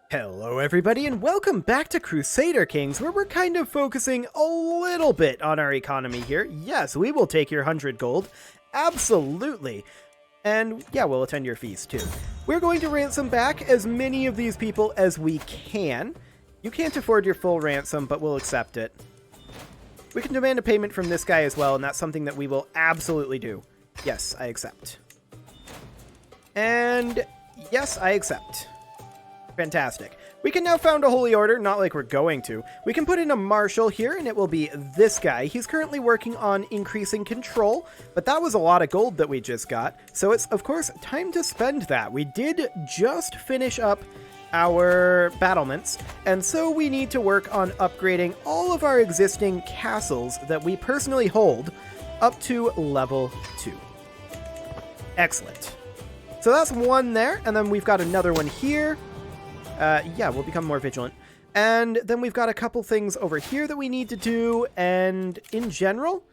Hello everybody and welcome back to Crusader Kings, where we're kind of focusing a little bit on our economy here. Yes, we will take your 100 gold. Absolutely. And yeah, we'll attend your feast too. We're going to ransom back as many of these people as we can. You can't afford your full ransom, but we'll accept it. We can demand a payment from this guy as well, and that's something that we will absolutely do. Yes, I accept. And yes, I accept. Fantastic. We can now found a holy order, not like we're going to. We can put in a marshal here, and it will be this guy. He's currently working on increasing control, but that was a lot of gold that we just got. So it's, of course, time to spend that. We did just finish up our battlements, and so we need to work on upgrading all of our existing castles that we personally hold up to level 2. Excellent. So that's one there, and then we've got another one here. Yeah, we'll become more vigilant. And then we've got a couple things over here that we need to do, and in general,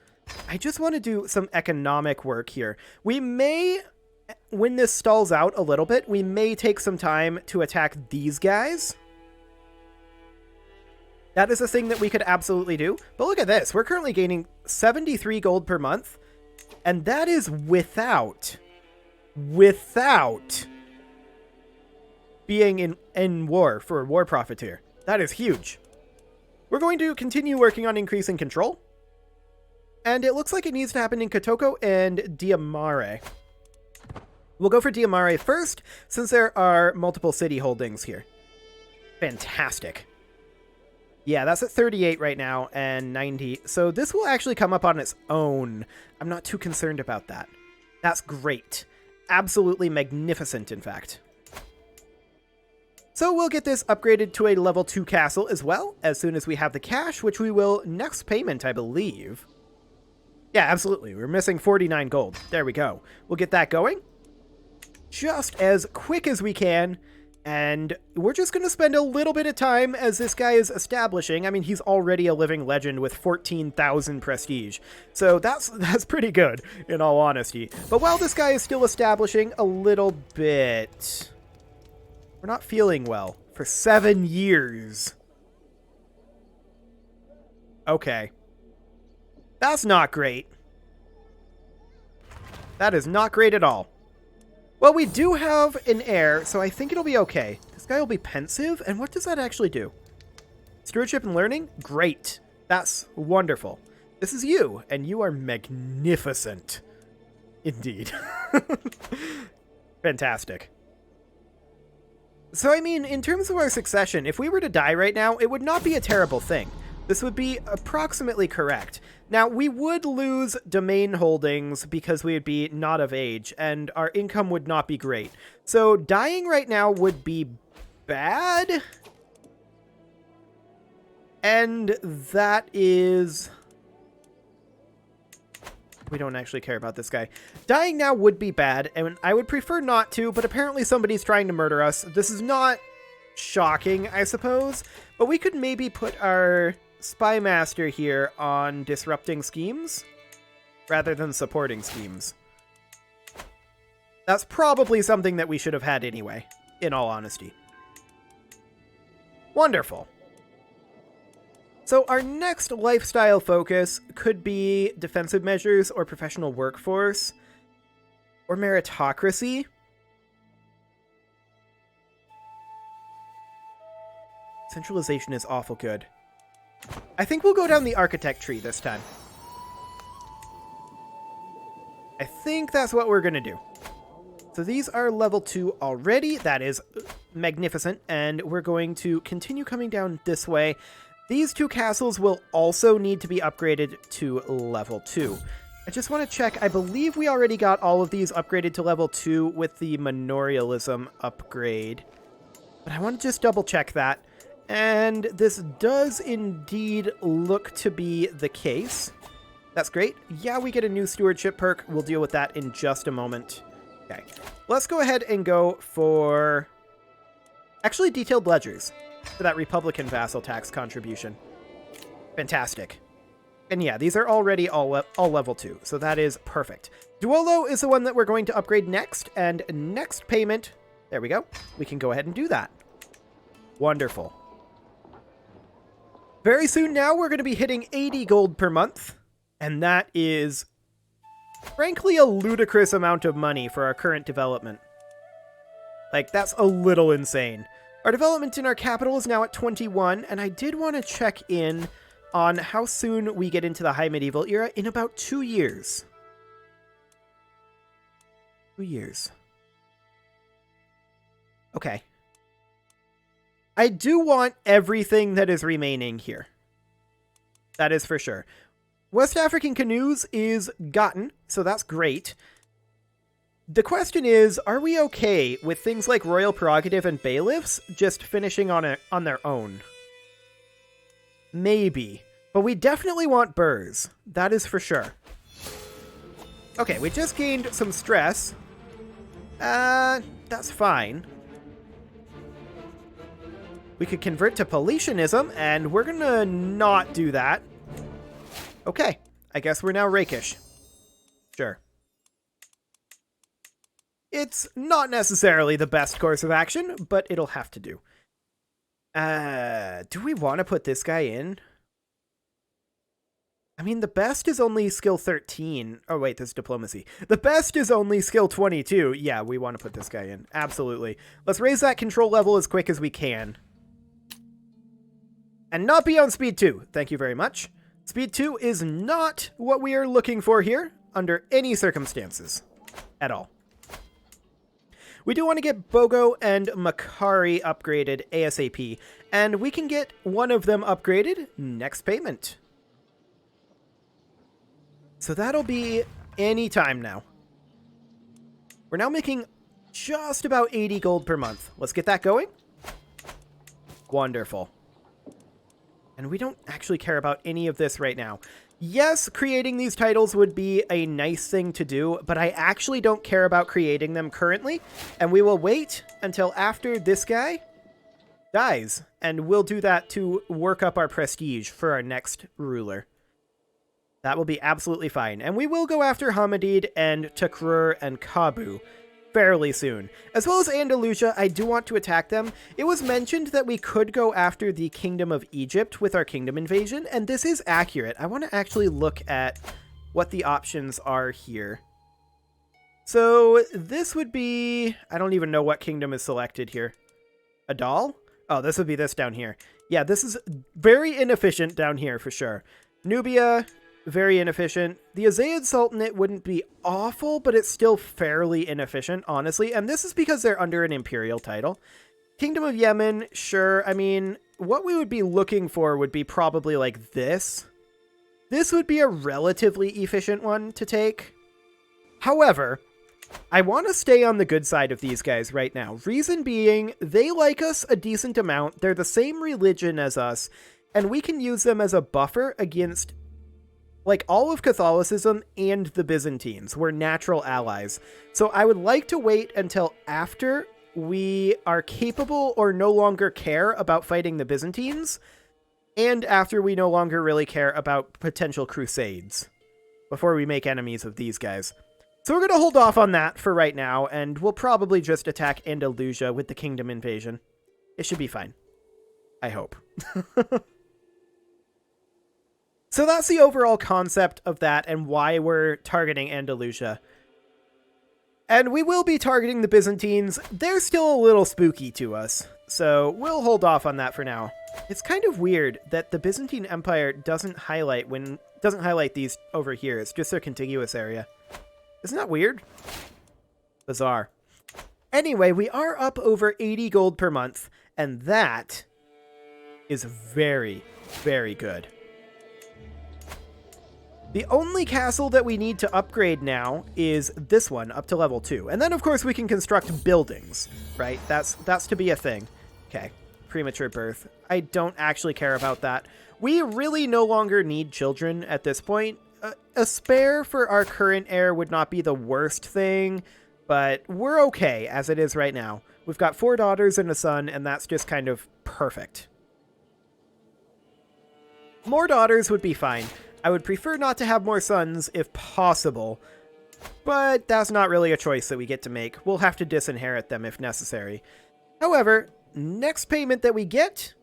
I just want to do some economic work here. We may, when this stalls out a little bit, we may take some time to attack these guys. That is a thing that we could absolutely do. But look at this. We're currently gaining 73 gold per month, and that is without being in war for a war profiteer. That is huge. We're going to continue working on increasing control. And it looks like it needs to happen in Kotoko and Diamare. We'll go for Diamare first, since there are multiple city holdings here. Fantastic. Yeah, that's at 38 right now, and 90. So this will actually come up on its own. I'm not too concerned about that. That's great. Absolutely magnificent, in fact. So we'll get this upgraded to a level 2 castle as well, as soon as we have the cash, which we will next payment, I believe. Yeah, absolutely. We're missing 49 gold. There we go. We'll get that going just as quick as we can, and we're just going to spend a little bit of time as this guy is establishing. I mean, he's already a living legend with 14,000 prestige, so that's pretty good, in all honesty. But while this guy is still establishing a little bit... We're not feeling well for 7 years. Okay. That's not great. That is not great at all. Well, we do have an heir, so I think it'll be okay. This guy will be pensive, and what does that actually do? Stewardship and learning? Great. That's wonderful. This is you, and you are magnificent. Indeed. Fantastic. So, I mean, in terms of our succession, if we were to die right now, it would not be a terrible thing. This would be approximately correct. Now, we would lose domain holdings because we would be not of age, and our income would not be great. So, dying right now would be bad. And that is... We don't actually care about this guy. Dying now would be bad, and I would prefer not to, but apparently somebody's trying to murder us. This is not shocking, I suppose, but we could maybe put our spy master here on disrupting schemes rather than supporting schemes. That's probably something that we should have had anyway, in all honesty. Wonderful. So our next lifestyle focus could be defensive measures or professional workforce or meritocracy. Centralization is awful good. I think we'll go down the architect tree this time. I think that's what we're going to do. So these are level 2 already. That is magnificent. And we're going to continue coming down this way. These 2 castles will also need to be upgraded to level 2. I just want to check. I believe we already got all of these upgraded to level 2 with the manorialism upgrade. But I want to just double check that. And this does indeed look to be the case. That's great. Yeah, we get a new stewardship perk. We'll deal with that in just a moment. Okay. Let's go ahead and go for... actually, detailed ledgers. For that Republican vassal tax contribution. Fantastic. And yeah, these are already all level 2, so that is perfect. Duolo is the one that we're going to upgrade next, and next payment, there we go, we can go ahead and do that. Wonderful. Very soon now, we're going to be hitting 80 gold per month, and that is, frankly, a ludicrous amount of money for our current development. Like, that's a little insane. Our development in our capital is now at 21, and I did want to check in on how soon we get into the High Medieval era in about 2 years. 2 years. Okay. I do want everything that is remaining here. That is for sure. West African Canoes is gotten, so that's great. The question is, are we okay with things like Royal Prerogative and Bailiffs just finishing on their own? Maybe. But we definitely want Burrs. That is for sure. Okay, we just gained some stress. That's fine. We could convert to Paulicianism, and we're gonna not do that. Okay, I guess we're now rakish. Sure. It's not necessarily the best course of action, but it'll have to do. Do we want to put this guy in? I mean, the best is only skill 13. Oh, wait, this is diplomacy. The best is only skill 22. Yeah, we want to put this guy in. Absolutely. Let's raise that control level as quick as we can. And not be on speed 2. Thank you very much. Speed 2 is not what we are looking for here, under any circumstances. At all. We do want to get Bogo and Makari upgraded ASAP, and we can get one of them upgraded next payment. So that'll be any time now. We're now making just about 80 gold per month. Let's get that going. Wonderful. And we don't actually care about any of this right now. Yes, creating these titles would be a nice thing to do, but I actually don't care about creating them currently, and we will wait until after this guy dies, and we'll do that to work up our prestige for our next ruler. That will be absolutely fine, and we will go after Hamadid and Takrur and Kabu fairly soon. As well as Andalusia, I do want to attack them. It was mentioned that we could go after the Kingdom of Egypt with our kingdom invasion, and this is accurate. I want to actually look at what the options are here. So this would be... I don't even know what kingdom is selected here. Adal? Oh, this would be this down here. Yeah, this is very inefficient down here for sure. Nubia... very inefficient. The Azayad Sultanate wouldn't be awful, but it's still fairly inefficient, honestly. And this is because they're under an imperial title. Kingdom of Yemen, sure. I mean, what we would be looking for would be probably like this. This would be a relatively efficient one to take. However, I want to stay on the good side of these guys right now. Reason being, they like us a decent amount. They're the same religion as us, and we can use them as a buffer against... like, all of Catholicism and the Byzantines were natural allies. So I would like to wait until after we are capable or no longer care about fighting the Byzantines, and after we no longer really care about potential crusades, before we make enemies of these guys. So we're going to hold off on that for right now, and we'll probably just attack Andalusia with the kingdom invasion. It should be fine. I hope. So that's the overall concept of that and why we're targeting Andalusia. And we will be targeting the Byzantines. They're still a little spooky to us, so we'll hold off on that for now. It's kind of weird that the Byzantine Empire doesn't highlight these over here. It's just their contiguous area. Isn't that weird? Bizarre. Anyway, we are up over 80 gold per month, and that is very, very good. The only castle that we need to upgrade now is this one, up to level 2. And then, of course, we can construct buildings, right? That's to be a thing. Okay, premature birth. I don't actually care about that. We really no longer need children at this point. A spare for our current heir would not be the worst thing, but we're okay as it is right now. We've got 4 daughters and a son, and that's just kind of perfect. More daughters would be fine. I would prefer not to have more sons if possible, but that's not really a choice that we get to make. We'll have to disinherit them if necessary. However, next payment that we get,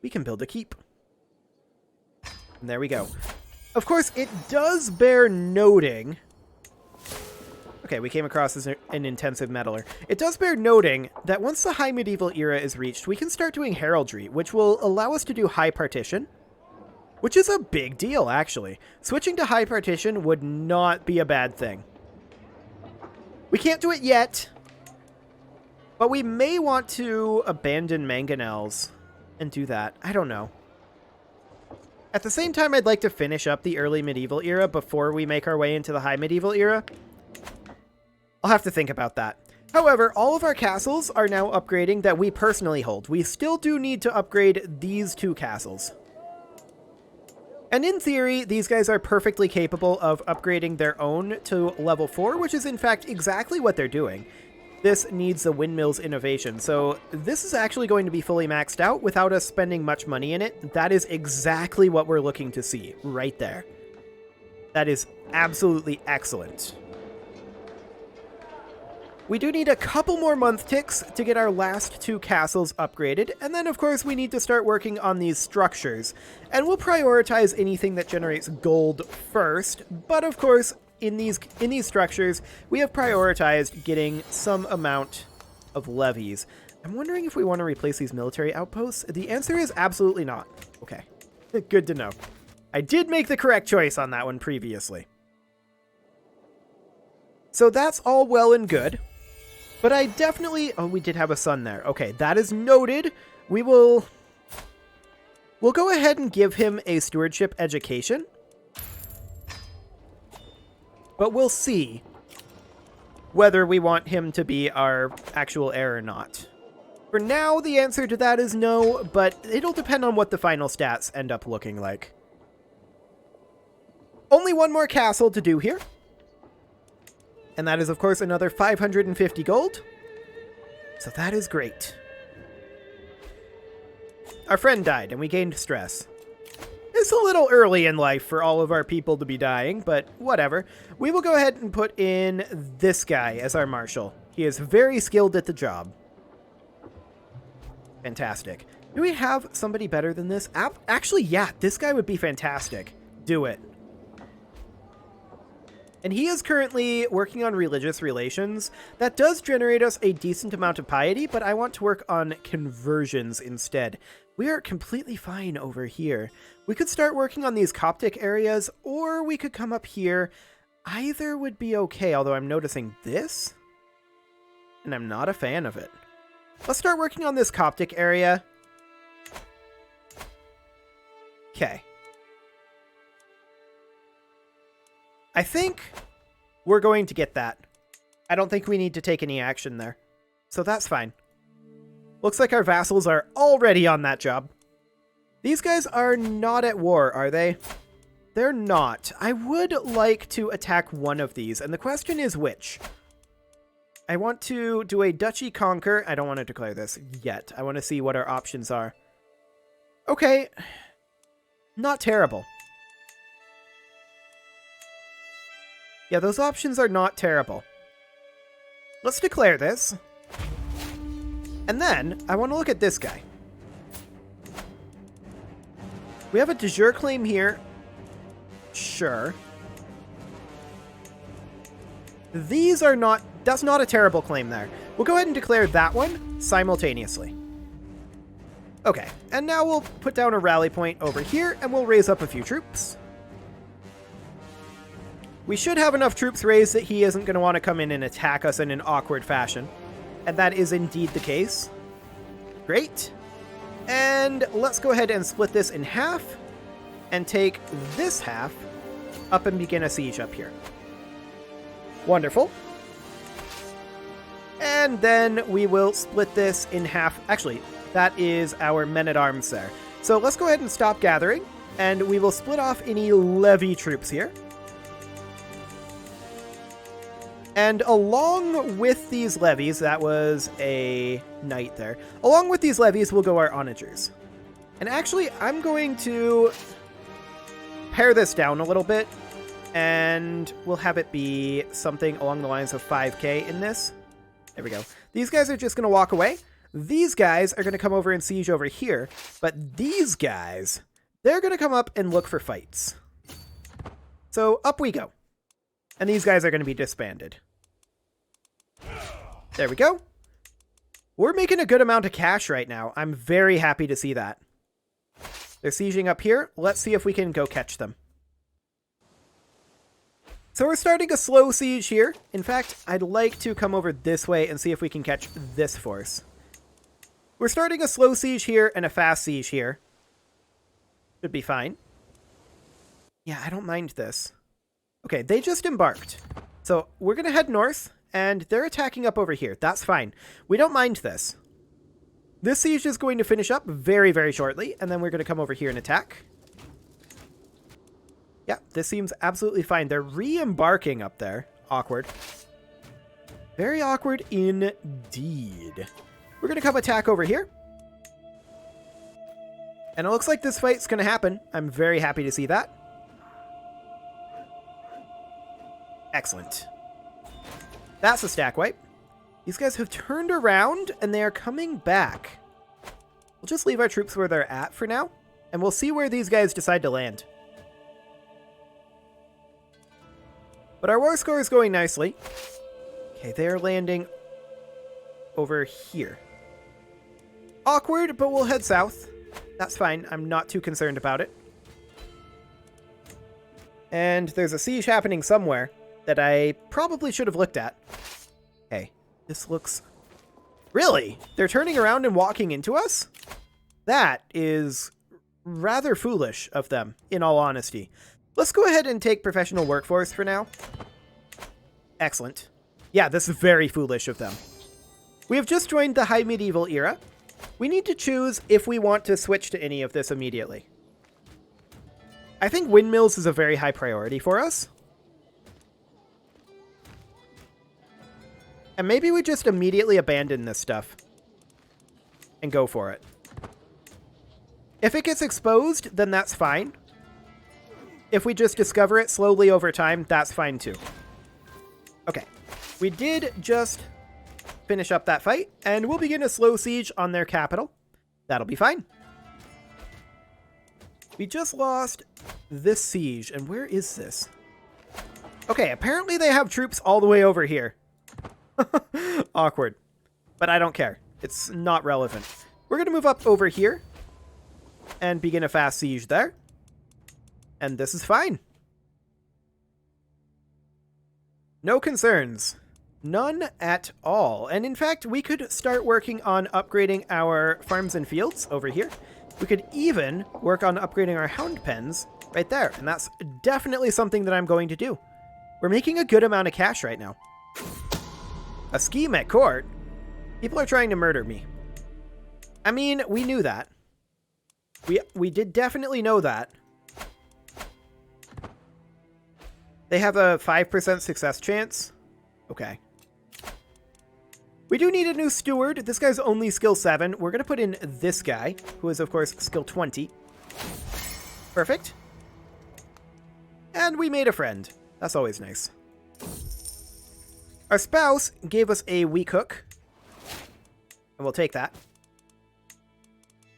we can build a keep. And there we go. Of course, it does bear noting... Okay, we came across as an intensive meddler. It does bear noting that once the High Medieval era is reached, we can start doing heraldry, which will allow us to do high partition, which is a big deal, actually. Switching to high partition would not be a bad thing. We can't do it yet, but we may want to abandon mangonels and do that. I don't know. At the same time, I'd like to finish up the early medieval era before we make our way into the high medieval era. I'll have to think about that. However, all of our castles are now upgrading that we personally hold. We still do need to upgrade these 2 castles. And in theory, these guys are perfectly capable of upgrading their own to level 4, which is in fact exactly what they're doing. This needs the windmill's innovation, so this is actually going to be fully maxed out without us spending much money in it. That is exactly what we're looking to see, right there. That is absolutely excellent. We do need a couple more month ticks to get our last 2 castles upgraded, and then of course we need to start working on these structures. And we'll prioritize anything that generates gold first, but of course in these structures we have prioritized getting some amount of levies. I'm wondering if we want to replace these military outposts. The answer is absolutely not. Okay, good to know. I did make the correct choice on that one previously. So that's all well and good. But I definitely... Oh, we did have a son there. Okay, that is noted. We'll go ahead and give him a stewardship education. But we'll see whether we want him to be our actual heir or not. For now, the answer to that is no, but it'll depend on what the final stats end up looking like. Only one more castle to do here. And that is, of course, another 550 gold. So that is great. Our friend died, and we gained stress. It's a little early in life for all of our people to be dying, but whatever. We will go ahead and put in this guy as our marshal. He is very skilled at the job. Fantastic. Do we have somebody better than this? Actually, yeah, this guy would be fantastic. Do it. And he is currently working on religious relations. That does generate us a decent amount of piety, but I want to work on conversions instead. We are completely fine over here. We could start working on these Coptic areas, or we could come up here. Either would be okay, although I'm noticing this, and I'm not a fan of it. Let's start working on this Coptic area. Okay. I think we're going to get that. I don't think we need to take any action there. So that's fine. Looks like our vassals are already on that job. These guys are not at war, are they? They're not. I would like to attack one of these, and the question is which? I want to do a duchy conquer. I don't want to declare this yet. I want to see what our options are. Okay. Not terrible. Yeah, those options are not terrible. Let's declare this. And then, I want to look at this guy. We have a de jure claim here. Sure. These are not... That's not a terrible claim there. We'll go ahead and declare that one simultaneously. Okay, and now we'll put down a rally point over here, and we'll raise up a few troops. We should have enough troops raised that he isn't going to want to come in and attack us in an awkward fashion. And that is indeed the case. Great. And let's go ahead and split this in half and take this half up and begin a siege up here. Wonderful. And then we will split this in half. Actually, that is our men-at-arms there. So let's go ahead and stop gathering, and we will split off any levy troops here. And along with these levies, that was a knight there. Along with these levies will go our onagers. And actually, I'm going to pare this down a little bit, and we'll have it be something along the lines of 5k in this. There we go. These guys are just going to walk away. These guys are going to come over and siege over here, but these guys, they're going to come up and look for fights. So up we go. And these guys are going to be disbanded. There we go. We're making a good amount of cash right now. I'm very happy to see that. They're sieging up here. Let's see if we can go catch them. So we're starting a slow siege here. In fact, I'd like to come over this way and see if we can catch this force. We're starting a slow siege here and a fast siege here. Should be fine. Yeah, I don't mind this. Okay, they just embarked. So we're going to head north, and they're attacking up over here. That's fine. We don't mind this. This siege is going to finish up very, very shortly, and then we're going to come over here and attack. Yeah, this seems absolutely fine. They're re-embarking up there. Awkward. Very awkward indeed. We're going to come attack over here. And it looks like this fight's going to happen. I'm very happy to see that. Excellent. That's a stack wipe. These guys have turned around, and they are coming back. We'll just leave our troops where they're at for now, and we'll see where these guys decide to land. But our war score is going nicely. Okay, they're landing over here. Awkward, but we'll head south. That's fine. I'm not too concerned about it. And there's a siege happening somewhere that I probably should have looked at. Okay, this looks... Really? They're turning around and walking into us? That is rather foolish of them, in all honesty. Let's go ahead and take professional workforce for now. Excellent. Yeah, this is very foolish of them. We have just joined the High Medieval era. We need to choose if we want to switch to any of this immediately. I think windmills is a very high priority for us. And maybe we just immediately abandon this stuff and go for it. If it gets exposed, then that's fine. If we just discover it slowly over time, that's fine too. Okay, we did just finish up that fight, and we'll begin a slow siege on their capital. That'll be fine. We just lost this siege, and where is this? Okay, apparently they have troops all the way over here. Awkward. But I don't care. It's not relevant. We're going to move up over here and begin a fast siege there. And this is fine. No concerns. None at all. And in fact, we could start working on upgrading our farms and fields over here. We could even work on upgrading our hound pens right there. And that's definitely something that I'm going to do. We're making a good amount of cash right now. A scheme at court? People are trying to murder me. I mean, we knew that. We did definitely know that. They have a 5% success chance. Okay. We do need a new steward. This guy's only skill 7. We're going to put in this guy, who is, of course, skill 20. Perfect. And we made a friend. That's always nice. Our spouse gave us a weak hook. And we'll take that.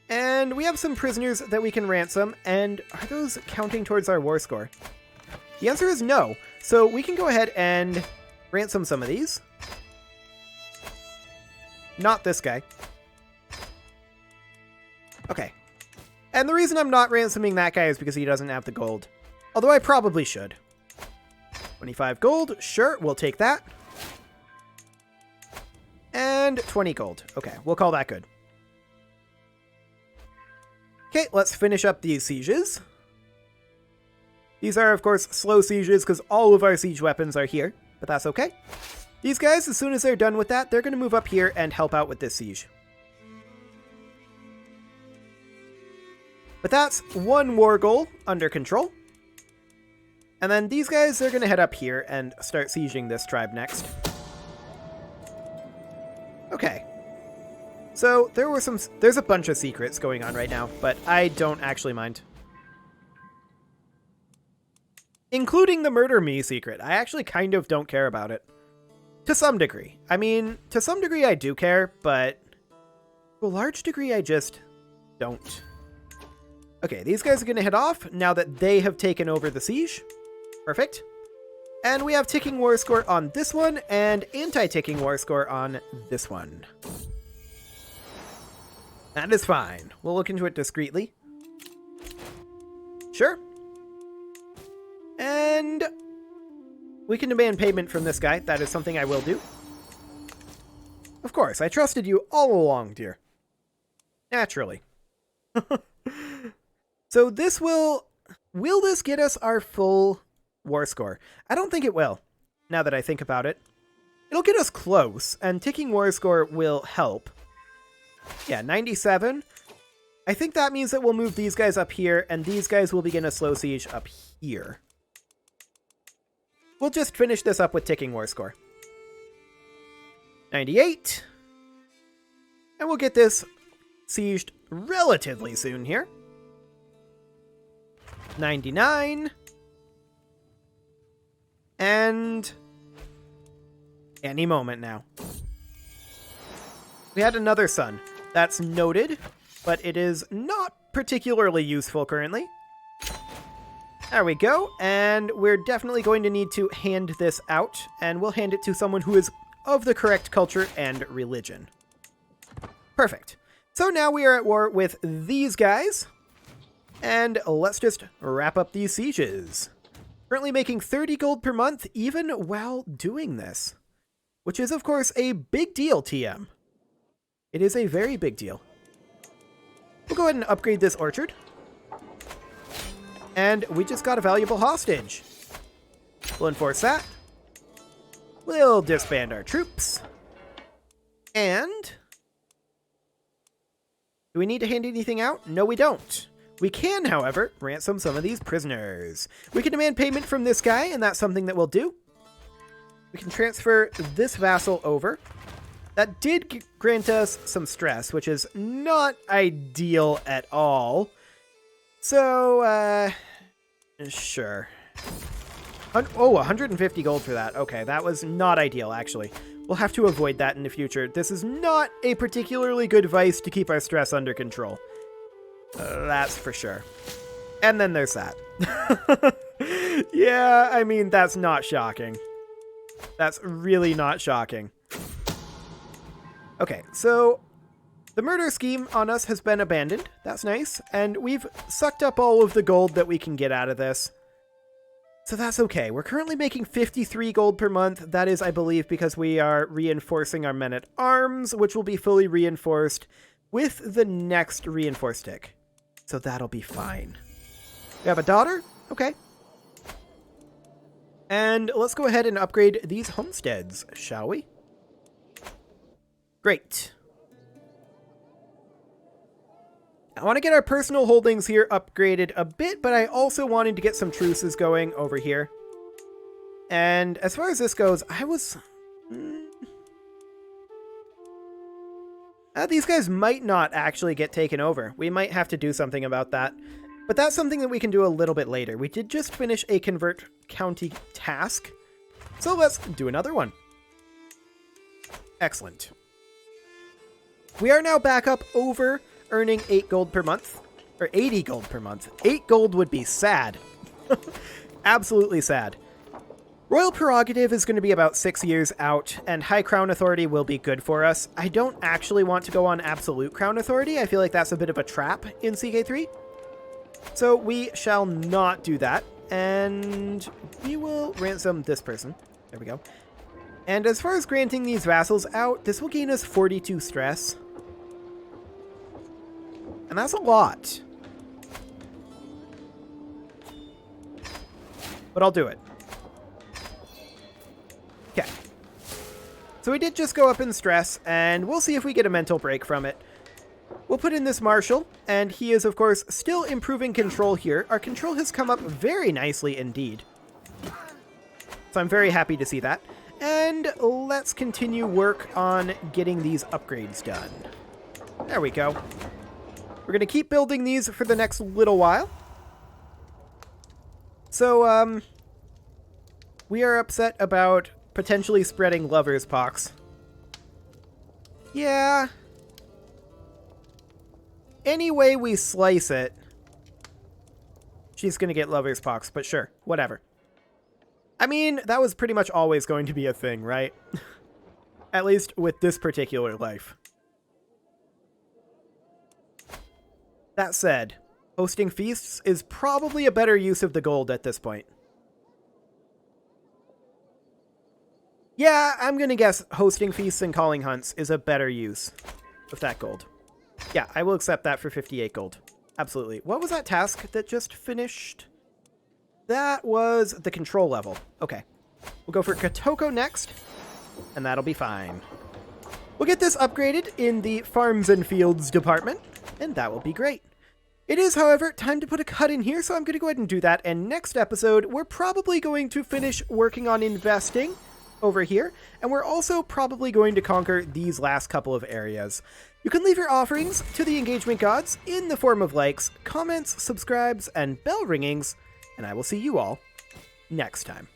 And we have some prisoners that we can ransom. And are those counting towards our war score? The answer is no. So we can go ahead and ransom some of these. Not this guy. Okay. And the reason I'm not ransoming that guy is because he doesn't have the gold. Although I probably should. 25 gold. Sure, we'll take that. And 20 gold. Okay, we'll call that good. Okay, let's finish up these sieges. These are, of course, slow sieges because all of our siege weapons are here, but that's okay. These guys, as soon as they're done with that, they're going to move up here and help out with this siege. But that's one war goal under control. And then these guys, they're going to head up here and start sieging this tribe next. Okay. So there's a bunch of secrets going on right now, but I don't actually mind. Including the murder me secret. I actually kind of don't care about it. To some degree. I mean, to some degree I do care, but To a large degree, I just don't. Okay, these guys are going to head off now that they have taken over the siege. Perfect. And we have ticking war score on this one and anti-ticking war score on this one. That is fine. We'll look into it discreetly. Sure. And we can demand payment from this guy. That is something I will do. Of course, I trusted you all along, dear. Naturally. So this will this get us our full war score? I don't think it will, now that I think about it. It'll get us close, and ticking war score will help. Yeah, 97. I think that means that we'll move these guys up here, and these guys will begin a slow siege up here. We'll just finish this up with ticking war score. 98. And we'll get this sieged relatively soon here. 99. And any moment now. We had another sun. That's noted, but it is not particularly useful currently. There we go, and we're definitely going to need to hand this out, and we'll hand it to someone who is of the correct culture and religion. Perfect. So now we are at war with these guys, and let's just wrap up these sieges. Currently making 30 gold per month even while doing this, which is of course a big deal, TM. It is a very big deal. We'll go ahead and upgrade this orchard. And we just got a valuable hostage. We'll enforce that. We'll disband our troops. And do we need to hand anything out? No, we don't. We can, however, ransom some of these prisoners. We can demand payment from this guy, and that's something that we'll do. We can transfer this vassal over. That did grant us some stress, which is not ideal at all. So, sure. Oh, 150 gold for that. Okay, that was not ideal, actually. We'll have to avoid that in the future. This is not a particularly good vice to keep our stress under control. That's for sure. And then there's that. Yeah, I mean, that's not shocking. That's really not shocking. Okay, so the murder scheme on us has been abandoned. That's nice. And we've sucked up all of the gold that we can get out of this. So that's okay. We're currently making 53 gold per month. That is, I believe, because we are reinforcing our men-at-arms, which will be fully reinforced with the next reinforced tick. So that'll be fine. We have a daughter? Okay. And let's go ahead and upgrade these homesteads, shall we? Great. I want to get our personal holdings here upgraded a bit, but I also wanted to get some truces going over here. And as far as this goes, I was... these guys might not actually get taken over. We might have to do something about that. But that's something that we can do a little bit later. We did just finish a convert county task. So let's do another one. Excellent. We are now back up over earning 8 gold per month. Or 80 gold per month. 8 gold would be sad. Absolutely sad. Royal Prerogative is going to be about 6 years out, and High Crown Authority will be good for us. I don't actually want to go on Absolute Crown Authority. I feel like that's a bit of a trap in CK3. So we shall not do that, and we will ransom this person. There we go. And as far as granting these vassals out, this will gain us 42 stress. And that's a lot. But I'll do it. Okay. So we did just go up in stress, and we'll see if we get a mental break from it. We'll put in this marshal, and he is, of course, still improving control here. Our control has come up very nicely indeed. So I'm very happy to see that. And let's continue work on getting these upgrades done. There we go. We're going to keep building these for the next little while. So, we are upset about potentially spreading lover's pox. Yeah. any way we slice it, she's going to get lover's pox, but sure, whatever. I mean, that was pretty much always going to be a thing, right? At least with this particular life. That said, hosting feasts is probably a better use of the gold at this point. Yeah, I'm going to guess hosting feasts and calling hunts is a better use of that gold. Yeah, I will accept that for 58 gold. Absolutely. What was that task that just finished? That was the control level. Okay. We'll go for Kotoko next, and that'll be fine. We'll get this upgraded in the Farms and Fields department, and that will be great. It is, however, time to put a cut in here, so I'm going to go ahead and do that, and next episode, we're probably going to finish working on investing over here, and we're also probably going to conquer these last couple of areas. You can leave your offerings to the engagement gods in the form of likes, comments, subscribes, and bell ringings, and I will see you all next time.